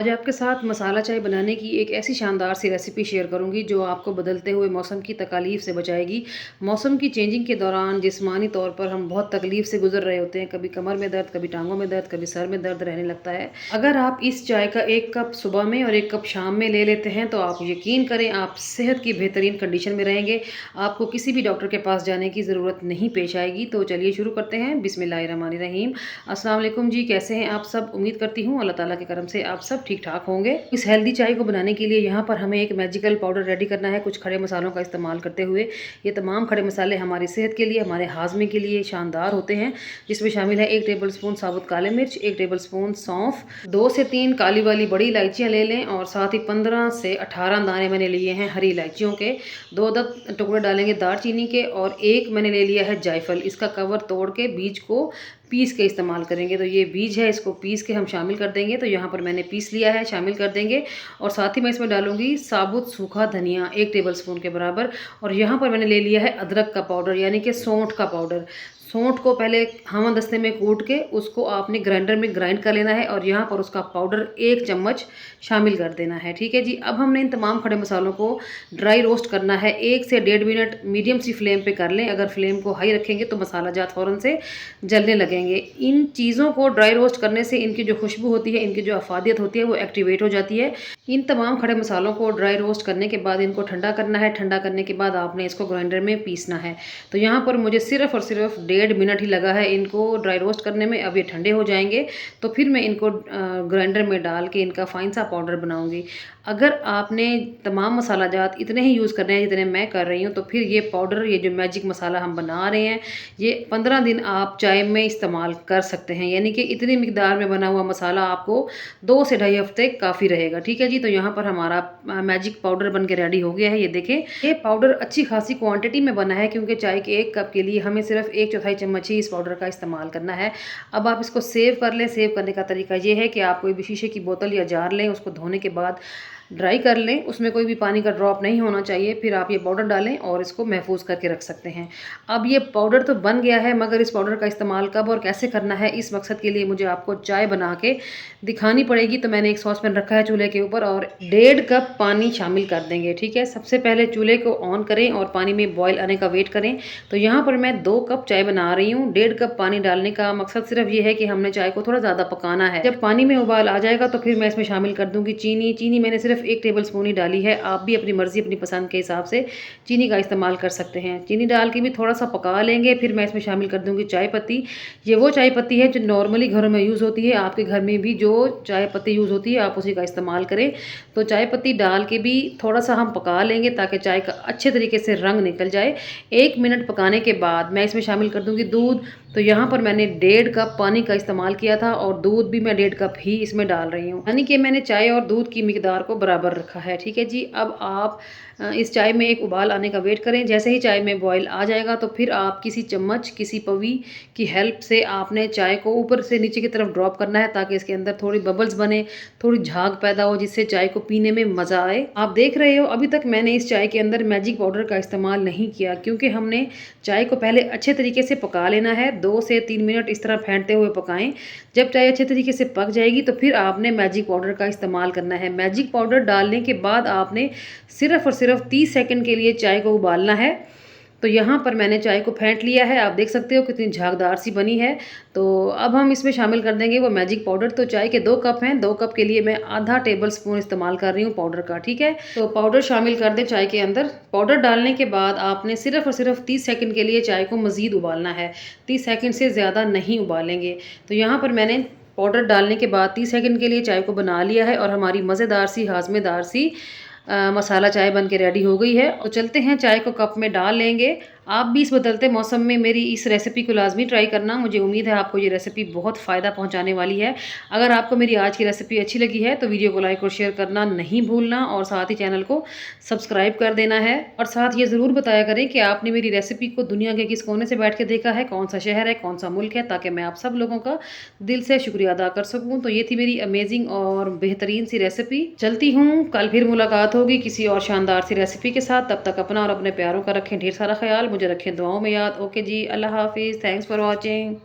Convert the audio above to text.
आज आपके साथ मसाला चाय बनाने की एक ऐसी शानदार सी रेसिपी शेयर करूंगी जो आपको बदलते हुए मौसम की तकालीफ से बचाएगी। मौसम की चेंजिंग के दौरान जिस्मानी तौर पर हम बहुत तकलीफ से गुजर रहे होते हैं, कभी कमर में दर्द, कभी टांगों में दर्द, कभी सर में दर्द रहने लगता है। अगर आप इस चाय का एक कप सुबह में और एक कप शाम में ले लेते हैं तो आप यकीन करें आप सेहत की बेहतरीन कंडीशन में रहेंगे। आपको किसी भी डॉक्टर के पास जाने की ज़रूरत नहीं पेश आएगी। तो चलिए शुरू करते हैं। बिस्मिल्लाहिर्रहमानिर्रहीम। अस्सलाम वालेकुम जी, कैसे हैं आप सब? उम्मीद करती हूँ अल्लाह ताला के करम से आप सब ठीक ठाक होंगे। इस हेल्दी चाय को बनाने के लिए यहाँ पर हमें एक मैजिकल पाउडर रेडी करना है, कुछ खड़े मसालों का इस्तेमाल करते हुए। ये तमाम खड़े मसाले हमारी सेहत के लिए, हमारे हाजमे के लिए शानदार होते हैं। जिसमें शामिल है 1 टेबल स्पून साबुत काले मिर्च, 1 टेबल स्पून सौंफ, 2 से 3 काली वाली बड़ी इलायचियाँ ले लें और साथ ही 15 से 18 दाने मैंने लिए हैं हरी इलायचियों के। 2 अदद टुकड़े डालेंगे दालचीनी के और 1 मैंने ले लिया है जायफल। इसका कवर तोड़ के बीज को पीस के इस्तेमाल करेंगे। तो ये बीज है, इसको पीस के हम शामिल कर देंगे। तो यहाँ पर मैंने पीस लिया है, शामिल कर देंगे। और साथ ही मैं इसमें डालूंगी साबुत सूखा धनिया 1 टेबल स्पून के बराबर। और यहाँ पर मैंने ले लिया है अदरक का पाउडर यानी कि सौंठ का पाउडर। सौंठ को पहले हमदस्ते में कूट के उसको आपने ग्राइंडर में ग्राइंड कर लेना है और यहाँ पर उसका पाउडर 1 चम्मच शामिल कर देना है। ठीक है जी। अब हमने इन तमाम खड़े मसालों को ड्राई रोस्ट करना है। 1 से 1.5 मिनट मीडियम सी फ्लेम पे कर लें। अगर फ्लेम को हाई रखेंगे तो मसाला जात फ़ौरन से जलने लगेंगे। इन चीज़ों को ड्राई रोस्ट करने से इनकी जो खुशबू होती है, इनकी जो अफादियत होती है वो एक्टिवेट हो जाती है। इन तमाम खड़े मसालों को ड्राई रोस्ट करने के बाद इनको ठंडा करना है। ठंडा करने के बाद आपने इसको ग्राइंडर में पीसना है। तो यहाँ पर मुझे सिर्फ और सिर्फ 1.5 मिनट ही लगा है इनको ड्राई रोस्ट करने में। अब ये ठंडे हो जाएंगे तो फिर मैं इनको ग्राइंडर में डाल के इनका फाइन सा पाउडर बनाऊंगी। अगर आपने तमाम मसाला जात इतने ही यूज़ करने हैं जितने मैं कर रही हूँ तो फिर ये पाउडर, ये जो मैजिक मसाला हम बना रहे हैं, ये 15 दिन आप चाय में इस्तेमाल कर सकते हैं। यानी कि इतनी मिकदार में बना हुआ मसाला आपको 2 से ढाई हफ्ते काफ़ी रहेगा। ठीक है जी। तो यहाँ पर हमारा मैजिक पाउडर बन के रेडी हो गया है। ये देखें, ये पाउडर अच्छी खासी क्वांटिटी में बना है क्योंकि चाय के 1 कप के लिए हमें सिर्फ 1/4 चम्मच ही इस पाउडर का इस्तेमाल करना है। अब आप इसको सेव कर लें। सेव करने का तरीका ये है कि आप कोई भी शीशे की बोतल या जार लें, उसको धोने के बाद ड्राई कर लें, उसमें कोई भी पानी का ड्रॉप नहीं होना चाहिए। फिर आप ये पाउडर डालें और इसको महफूज करके रख सकते हैं। अब ये पाउडर तो बन गया है, मगर इस पाउडर का इस्तेमाल कब और कैसे करना है, इस मकसद के लिए मुझे आपको चाय बना के दिखानी पड़ेगी। तो मैंने एक सॉस पैन रखा है चूल्हे के ऊपर और 1.5 कप पानी शामिल कर देंगे। ठीक है। सबसे पहले चूल्हे को ऑन करें और पानी में बॉयल आने का वेट करें। तो यहाँ पर मैं 2 कप चाय बना रही हूँ। 1.5 कप पानी डालने का मकसद सिर्फ ये है कि हमने चाय को थोड़ा ज़्यादा पकाना है। जब पानी में उबाल आ जाएगा तो फिर मैं इसमें शामिल कर दूँगी चीनी। चीनी मैंने सिर्फ 1 टेबल स्पून ही डाली है। आप भी अपनी मर्ज़ी, अपनी पसंद के हिसाब से चीनी का इस्तेमाल कर सकते हैं। चीनी डाल के भी थोड़ा सा पका लेंगे। फिर मैं इसमें शामिल कर दूँगी चाय पत्ती। ये वो चाय पत्ती है जो नॉर्मली घरों में यूज़ होती है। आपके घर में भी जो चाय पत्ती यूज़ होती है आप उसी का इस्तेमाल करें। तो चाय पत्ती डाल के भी थोड़ा सा हम पका लेंगे ताकि चाय का अच्छे तरीके से रंग निकल जाए। 1 मिनट पकाने के बाद मैं इसमें शामिल कर दूँगी दूध। तो यहाँ पर मैंने 1.5 कप पानी का इस्तेमाल किया था और दूध भी मैं 1.5 कप ही इसमें डाल रही हूँ, यानी कि मैंने चाय और दूध की मिकदार को बराबर रखा है। ठीक है जी। अब आप इस चाय में एक उबाल आने का वेट करें। जैसे ही चाय में बॉयल आ जाएगा तो फिर आप किसी चम्मच, किसी पवी की हेल्प से आपने चाय को ऊपर से नीचे की तरफ ड्रॉप करना है ताकि इसके अंदर थोड़ी बबल्स बने, थोड़ी झाग पैदा हो, जिससे चाय को पीने में मज़ा आए। आप देख रहे हो अभी तक मैंने इस चाय के अंदर मैजिक पाउडर का इस्तेमाल नहीं किया क्योंकि हमने चाय को पहले अच्छे तरीके से पका लेना है। 2 से 3 मिनट इस तरह फेंटते हुए पकाएं। जब चाय अच्छे तरीके से पक जाएगी तो फिर आपने मैजिक पाउडर का इस्तेमाल करना है। मैजिक पाउडर डालने के बाद आपने सिर्फ और सिर्फ 30 सेकंड के लिए चाय को उबालना है। तो यहाँ पर मैंने चाय को फेंट लिया है। आप देख सकते हो कितनी झागदार सी बनी है। तो अब हम इसमें शामिल कर देंगे वो मैजिक पाउडर। तो चाय के 2 कप हैं, 2 कप के लिए मैं आधा टेबल स्पून इस्तेमाल कर रही हूँ पाउडर का। ठीक है। तो पाउडर शामिल कर दें चाय के अंदर। पाउडर डालने के बाद आपने सिर्फ और सिर्फ 30 सेकंड के लिए चाय को मज़ीद उबालना है। 30 सेकंड से ज़्यादा नहीं उबालेंगे। तो यहाँ पर मैंने पाउडर डालने के बाद 30 सेकंड के लिए चाय को बना लिया है और हमारी मज़ेदार सी, हाज़मेदार सी मसाला चाय बन के रेडी हो गई है। और चलते हैं चाय को कप में डाल लेंगे। आप भी इस बदलते मौसम में मेरी इस रेसिपी को लाजमी ट्राई करना। मुझे उम्मीद है आपको ये रेसिपी बहुत फ़ायदा पहुंचाने वाली है। अगर आपको मेरी आज की रेसिपी अच्छी लगी है तो वीडियो को लाइक और शेयर करना नहीं भूलना और साथ ही चैनल को सब्सक्राइब कर देना है। और साथ ये ज़रूर बताया करें कि आपने मेरी रेसिपी को दुनिया के किस कोने से बैठ के देखा है, कौन सा शहर है, कौन सा मुल्क है, ताकि मैं आप सब लोगों का दिल से शुक्रिया अदा कर सकूँ। तो ये थी मेरी अमेजिंग और बेहतरीन सी रेसिपी। चलती हूँ, कल फिर मुलाकात होगी किसी और शानदार सी रेसिपी के साथ। तब तक अपना और अपने प्यारों का रखें ढेर सारा ख्याल, मुझे रखें दुआओं में याद। ओके जी, अल्लाह हाफिज़। Thanks for watching.